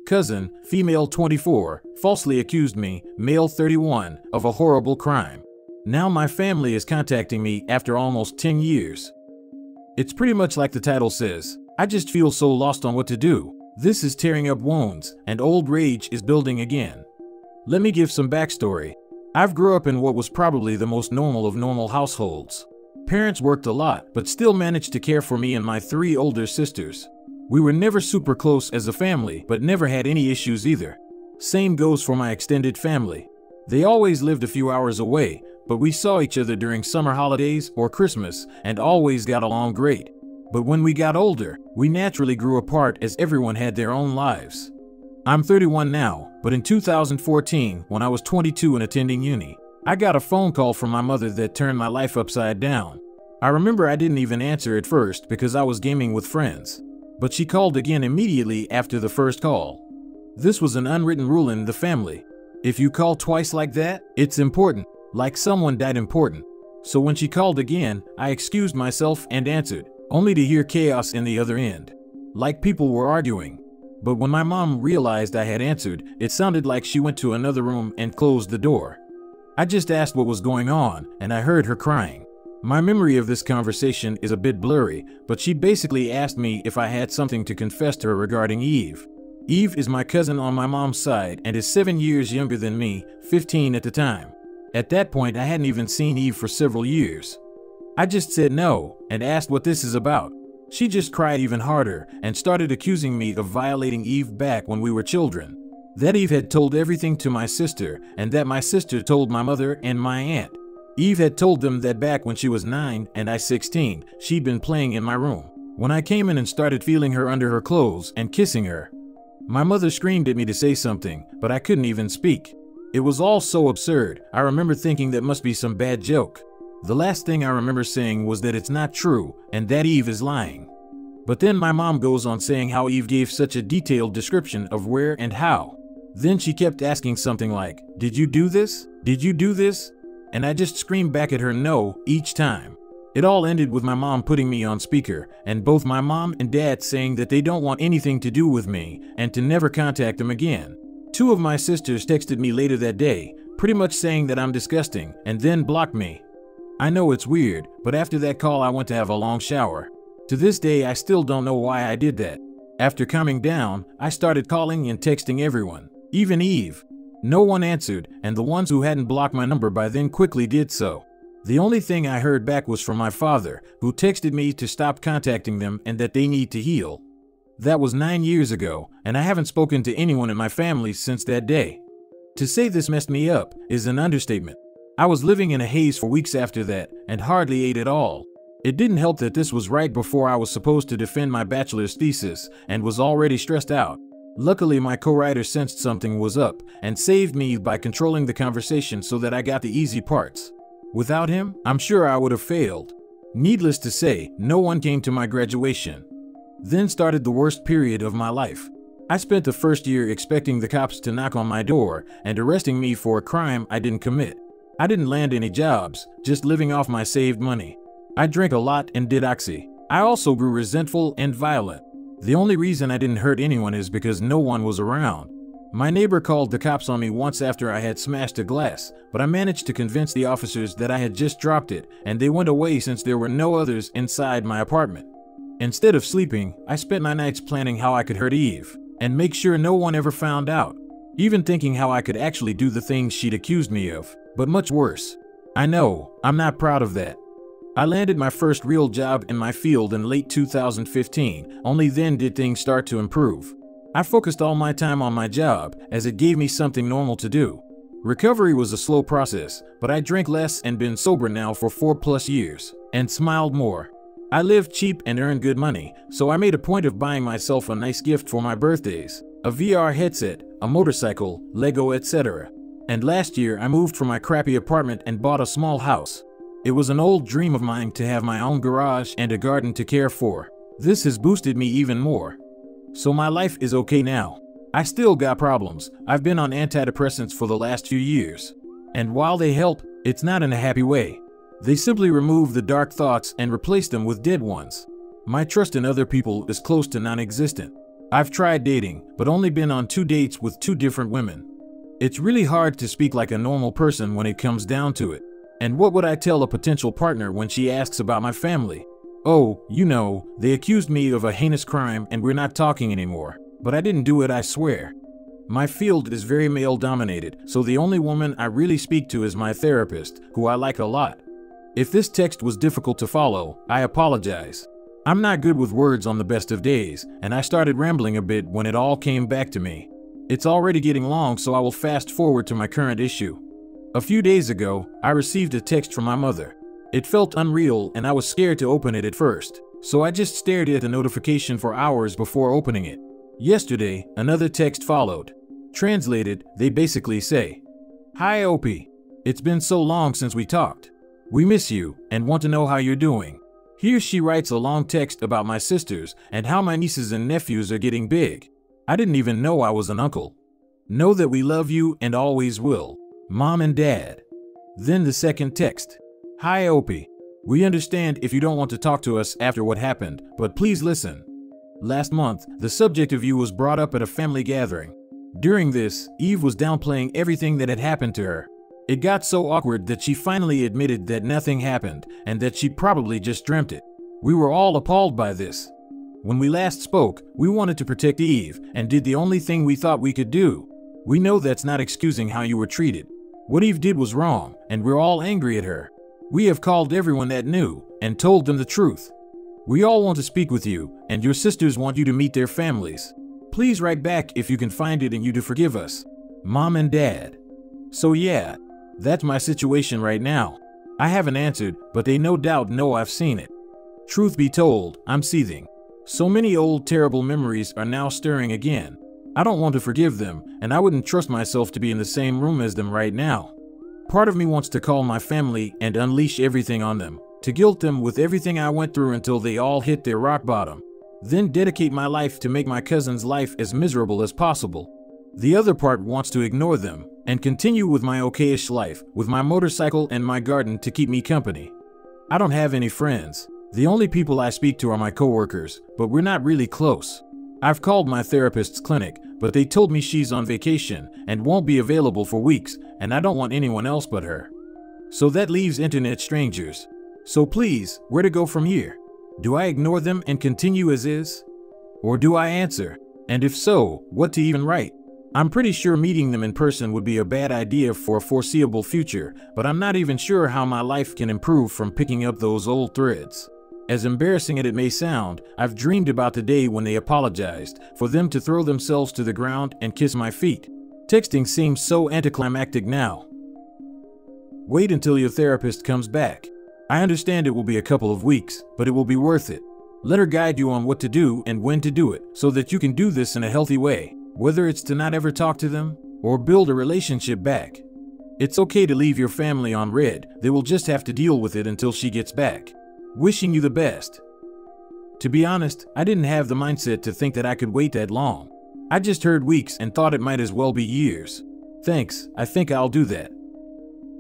Cousin, female 24, falsely accused me, male 31, of a horrible crime. Now my family is contacting me after almost 10 years. It's pretty much like the title says. I just feel so lost on what to do. This is tearing up wounds, and old rage is building again. Let me give some backstory. I've grew up in what was probably the most normal of normal households. Parents worked a lot, but still managed to care for me and my 3 older sisters. We were never super close as a family, but never had any issues either. Same goes for my extended family. They always lived a few hours away, but we saw each other during summer holidays or Christmas and always got along great. But when we got older, we naturally grew apart as everyone had their own lives. I'm 31 now, but in 2014, when I was 22 and attending uni, I got a phone call from my mother that turned my life upside down. I remember I didn't even answer at first because I was gaming with friends. But she called again immediately after the first call. This was an unwritten rule in the family. If you call twice like that, it's important, like someone died important. So when she called again, I excused myself and answered, only to hear chaos in the other end. Like people were arguing. But when my mom realized I had answered, it sounded like she went to another room and closed the door. I just asked what was going on, and I heard her crying. My memory of this conversation is a bit blurry, but she basically asked me if I had something to confess to her regarding Eve. Eve is my cousin on my mom's side and is 7 years younger than me, 15 at the time. At that point, I hadn't even seen Eve for several years. I just said no and asked what this is about. She just cried even harder and started accusing me of violating Eve back when we were children. That Eve had told everything to my sister and that my sister told my mother and my aunt. Eve had told them that back when she was 9 and I 16, she'd been playing in my room. When I came in and started feeling her under her clothes and kissing her. My mother screamed at me to say something, but I couldn't even speak. It was all so absurd. I remember thinking that must be some bad joke. The last thing I remember saying was that it's not true and that Eve is lying. But then my mom goes on saying how Eve gave such a detailed description of where and how. Then she kept asking something like, "Did you do this? Did you do this?" And I just screamed back at her no each time. It all ended with my mom putting me on speaker and both my mom and dad saying that they don't want anything to do with me and to never contact them again. 2 of my sisters texted me later that day, pretty much saying that I'm disgusting and then blocked me. I know it's weird, but after that call I went to have a long shower. To this day I still don't know why I did that. After calming down, I started calling and texting everyone, even Eve. No one answered, and the ones who hadn't blocked my number by then quickly did so. The only thing I heard back was from my father, who texted me to stop contacting them and that they need to heal. That was 9 years ago, and I haven't spoken to anyone in my family since that day. To say this messed me up is an understatement. I was living in a haze for weeks after that and hardly ate at all. It didn't help that this was right before I was supposed to defend my bachelor's thesis and was already stressed out. Luckily, my co-writer sensed something was up and saved me by controlling the conversation so that I got the easy parts. Without him, I'm sure I would have failed. Needless to say, no one came to my graduation. Then started the worst period of my life. I spent the first year expecting the cops to knock on my door and arresting me for a crime I didn't commit. I didn't land any jobs, just living off my saved money. I drank a lot and did oxy. I also grew resentful and violent. The only reason I didn't hurt anyone is because no one was around. My neighbor called the cops on me once after I had smashed a glass, but I managed to convince the officers that I had just dropped it, and they went away since there were no others inside my apartment. Instead of sleeping, I spent my nights planning how I could hurt Eve and make sure no one ever found out, even thinking how I could actually do the things she'd accused me of, but much worse. I know, I'm not proud of that. I landed my first real job in my field in late 2015, only then did things start to improve. I focused all my time on my job, as it gave me something normal to do. Recovery was a slow process, but I drank less and been sober now for 4+ years, and smiled more. I lived cheap and earned good money, so I made a point of buying myself a nice gift for my birthdays, a VR headset, a motorcycle, Lego, etc. And last year I moved from my crappy apartment and bought a small house. It was an old dream of mine to have my own garage and a garden to care for. This has boosted me even more. So my life is okay now. I still got problems. I've been on antidepressants for the last few years. And while they help, it's not in a happy way. They simply remove the dark thoughts and replace them with dead ones. My trust in other people is close to non-existent. I've tried dating, but only been on 2 dates with 2 different women. It's really hard to speak like a normal person when it comes down to it. And what would I tell a potential partner when she asks about my family? Oh, you know, they accused me of a heinous crime and we're not talking anymore. But I didn't do it, I swear. My field is very male-dominated, so the only woman I really speak to is my therapist, who I like a lot. If this text was difficult to follow, I apologize. I'm not good with words on the best of days, and I started rambling a bit when it all came back to me. It's already getting long, so I will fast forward to my current issue. A few days ago, I received a text from my mother. It felt unreal and I was scared to open it at first, so I just stared at the notification for hours before opening it. Yesterday, another text followed. Translated, they basically say, "Hi Opie. It's been so long since we talked. We miss you and want to know how you're doing." Here she writes a long text about my sisters and how my nieces and nephews are getting big. I didn't even know I was an uncle. Know that we love you and always will. Mom and Dad. Then the second text. "Hi Opie. We understand if you don't want to talk to us after what happened, but please listen. Last month, the subject of you was brought up at a family gathering. During this, Eve was downplaying everything that had happened to her. It got so awkward that she finally admitted that nothing happened and that she probably just dreamt it. We were all appalled by this. When we last spoke, we wanted to protect Eve and did the only thing we thought we could do. We know that's not excusing how you were treated. What Eve did was wrong, and we're all angry at her. We have called everyone that knew and told them the truth. We all want to speak with you, and your sisters want you to meet their families. Please write back if you can find it in you to forgive us. Mom and Dad." So yeah, that's my situation right now. I haven't answered, but they no doubt know I've seen it. Truth be told, I'm seething. So many old terrible memories are now stirring again. I don't want to forgive them, and I wouldn't trust myself to be in the same room as them right now. Part of me wants to call my family and unleash everything on them, to guilt them with everything I went through until they all hit their rock bottom, then dedicate my life to make my cousin's life as miserable as possible. The other part wants to ignore them and continue with my okayish life, with my motorcycle and my garden to keep me company. I don't have any friends. The only people I speak to are my coworkers, but we're not really close. I've called my therapist's clinic, but they told me she's on vacation and won't be available for weeks, and I don't want anyone else but her. So that leaves internet strangers. So please, where to go from here? Do I ignore them and continue as is? Or do I answer? And if so, what to even write? I'm pretty sure meeting them in person would be a bad idea for a foreseeable future, but I'm not even sure how my life can improve from picking up those old threads. As embarrassing as it may sound, I've dreamed about the day when they apologized, for them to throw themselves to the ground and kiss my feet. Texting seems so anticlimactic now. Wait until your therapist comes back. I understand it will be a couple of weeks, but it will be worth it. Let her guide you on what to do and when to do it, so that you can do this in a healthy way, whether it's to not ever talk to them or build a relationship back. It's okay to leave your family on red. They will just have to deal with it until she gets back. Wishing you the best. To be honest, I didn't have the mindset to think that I could wait that long. I just heard weeks and thought it might as well be years. Thanks, I think I'll do that.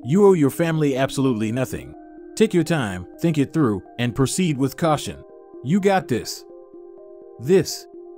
You owe your family absolutely nothing. Take your time, think it through, and proceed with caution. You got this.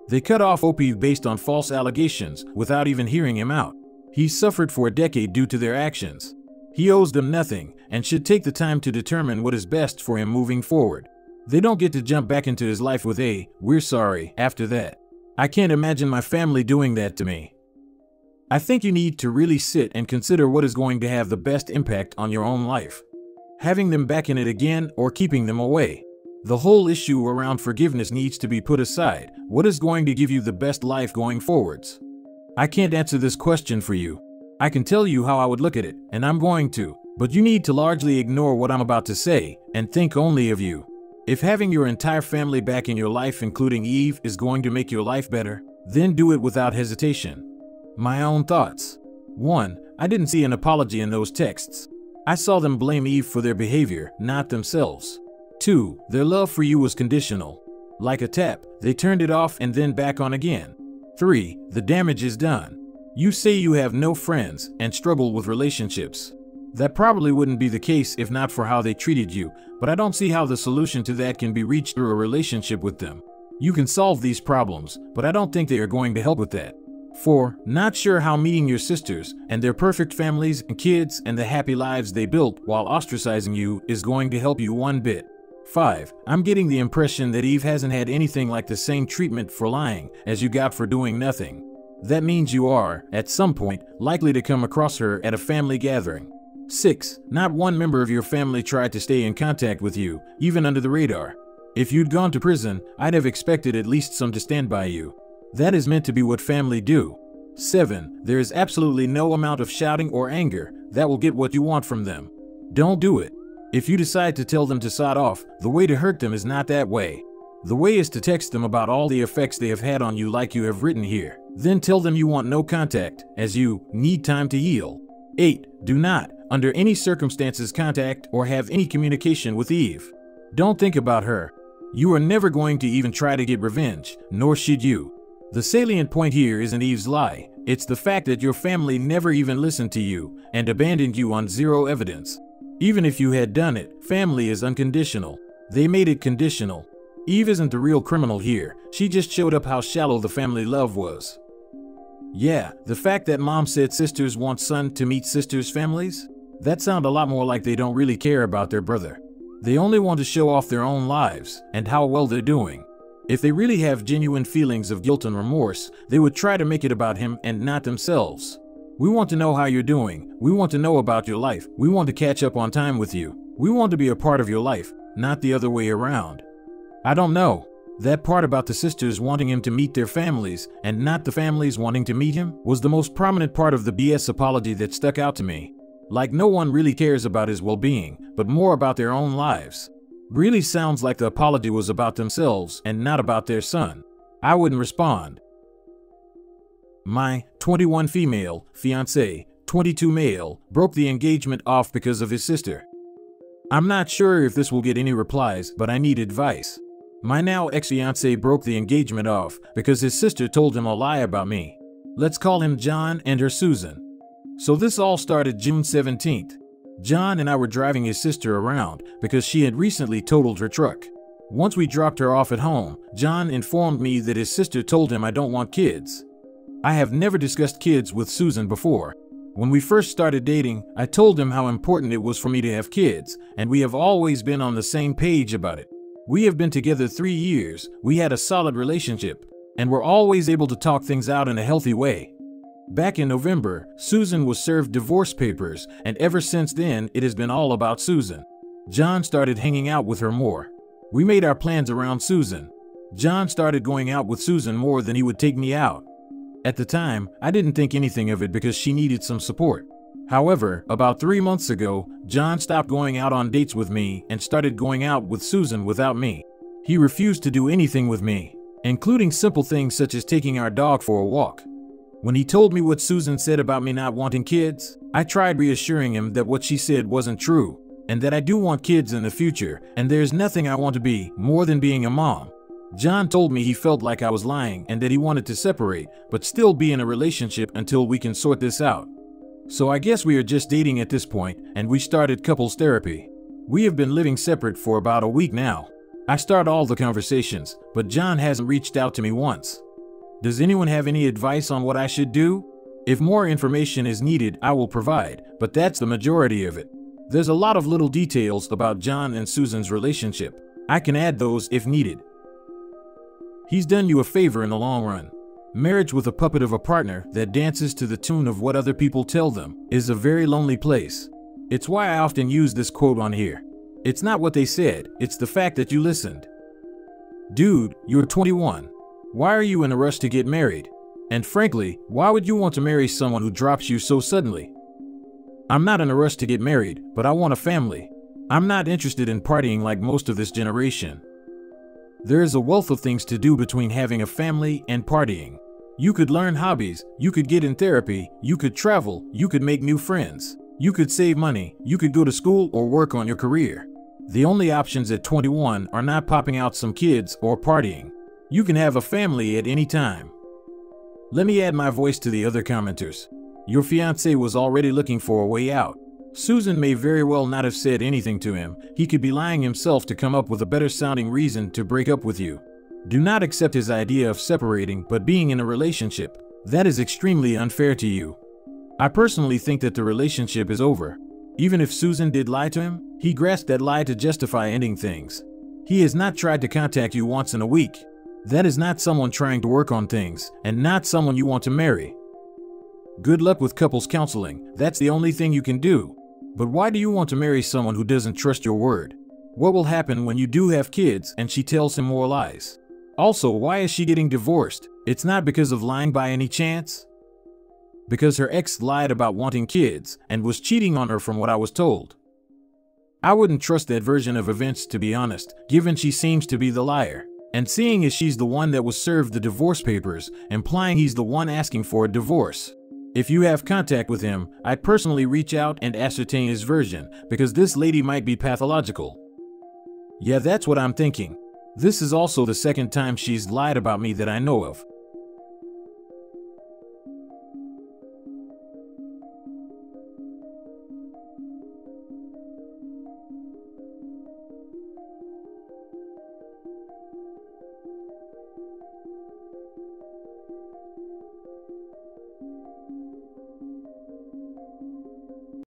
They cut off Opie based on false allegations without even hearing him out. He's suffered for a decade due to their actions. He owes them nothing and should take the time to determine what is best for him moving forward. They don't get to jump back into his life with a "we're sorry" after that. I can't imagine my family doing that to me. I think you need to really sit and consider what is going to have the best impact on your own life. Having them back in it again or keeping them away. The whole issue around forgiveness needs to be put aside. What is going to give you the best life going forwards? I can't answer this question for you. I can tell you how I would look at it, and I'm going to, but you need to largely ignore what I'm about to say and think only of you. If having your entire family back in your life, including Eve, is going to make your life better, then do it without hesitation. My own thoughts. 1. I didn't see an apology in those texts. I saw them blame Eve for their behavior, not themselves. 2. Their love for you was conditional. Like a tap, they turned it off and then back on again. 3. The damage is done. You say you have no friends and struggle with relationships. That probably wouldn't be the case if not for how they treated you, but I don't see how the solution to that can be reached through a relationship with them. You can solve these problems, but I don't think they are going to help with that. 4. Not sure how meeting your sisters and their perfect families and kids and the happy lives they built while ostracizing you is going to help you one bit. 5. I'm getting the impression that Eve hasn't had anything like the same treatment for lying as you got for doing nothing. That means you are, at some point, likely to come across her at a family gathering. 6. Not one member of your family tried to stay in contact with you, even under the radar. If you'd gone to prison, I'd have expected at least some to stand by you. That is meant to be what family do. 7. There is absolutely no amount of shouting or anger that will get what you want from them. Don't do it. If you decide to tell them to sod off, the way to hurt them is not that way. The way is to text them about all the effects they have had on you like you have written here. Then tell them you want no contact, as you need time to heal. 8. Do not, under any circumstances, contact or have any communication with Eve. Don't think about her. You are never going to even try to get revenge, nor should you. The salient point here isn't Eve's lie. It's the fact that your family never even listened to you and abandoned you on zero evidence. Even if you had done it, family is unconditional. They made it conditional. Eve isn't the real criminal here. She just showed up how shallow the family love was. Yeah, the fact that mom said sisters want son to meet sisters' families? That sounds a lot more like they don't really care about their brother. They only want to show off their own lives and how well they're doing. If they really have genuine feelings of guilt and remorse, they would try to make it about him and not themselves. We want to know how you're doing. We want to know about your life. We want to catch up on time with you. We want to be a part of your life, not the other way around. I don't know. That part about the sisters wanting him to meet their families and not the families wanting to meet him was the most prominent part of the BS apology that stuck out to me. Like no one really cares about his well-being, but more about their own lives. Really sounds like the apology was about themselves and not about their son. I wouldn't respond. My 21 female fiancé, 22 male, broke the engagement off because of his sister. I'm not sure if this will get any replies, but I need advice. My now ex-fiancé broke the engagement off because his sister told him a lie about me. Let's call him John and her Susan. So this all started June 17th. John and I were driving his sister around because she had recently totaled her truck. Once we dropped her off at home, John informed me that his sister told him I don't want kids. I have never discussed kids with Susan before. When we first started dating, I told him how important it was for me to have kids, and we have always been on the same page about it. We have been together 3 years, we had a solid relationship, and were always able to talk things out in a healthy way. Back in November, Susan was served divorce papers, and ever since then, it has been all about Susan. John started hanging out with her more. We made our plans around Susan. John started going out with Susan more than he would take me out. At the time, I didn't think anything of it because she needed some support. However, about 3 months ago, John stopped going out on dates with me and started going out with Susan without me. He refused to do anything with me, including simple things such as taking our dog for a walk. When he told me what Susan said about me not wanting kids, I tried reassuring him that what she said wasn't true, and that I do want kids in the future, and there's nothing I want to be more than being a mom. John told me he felt like I was lying and that he wanted to separate, but still be in a relationship until we can sort this out. So I guess we are just dating at this point, and we started couples therapy. We have been living separate for about a week now. I start all the conversations, but John hasn't reached out to me once. Does anyone have any advice on what I should do? If more information is needed, I will provide, but that's the majority of it. There's a lot of little details about John and Susan's relationship. I can add those if needed. He's done you a favor in the long run. Marriage with a puppet of a partner that dances to the tune of what other people tell them is a very lonely place. It's why I often use this quote on here. It's not what they said, it's the fact that you listened. Dude, you're 21. Why are you in a rush to get married? And frankly, why would you want to marry someone who drops you so suddenly? I'm not in a rush to get married, but I want a family. I'm not interested in partying like most of this generation. There is a wealth of things to do between having a family and partying. You could learn hobbies, you could get in therapy, you could travel, you could make new friends, you could save money, you could go to school or work on your career. The only options at 21 are not popping out some kids or partying. You can have a family at any time. Let me add my voice to the other commenters. Your fiancé was already looking for a way out. Susan may very well not have said anything to him. He could be lying himself to come up with a better sounding reason to break up with you. Do not accept his idea of separating but being in a relationship. That is extremely unfair to you. I personally think that the relationship is over. Even if Susan did lie to him, he grasped that lie to justify ending things. He has not tried to contact you once in a week. That is not someone trying to work on things, and not someone you want to marry. Good luck with couples counseling. That's the only thing you can do. But why do you want to marry someone who doesn't trust your word? What will happen when you do have kids and she tells him more lies? Also, why is she getting divorced? It's not because of lying by any chance? Because her ex lied about wanting kids and was cheating on her from what I was told. I wouldn't trust that version of events, to be honest, given she seems to be the liar. And seeing as she's the one that was served the divorce papers, implying he's the one asking for a divorce. If you have contact with him, I'd personally reach out and ascertain his version, because this lady might be pathological. Yeah, that's what I'm thinking. This is also the second time she's lied about me that I know of.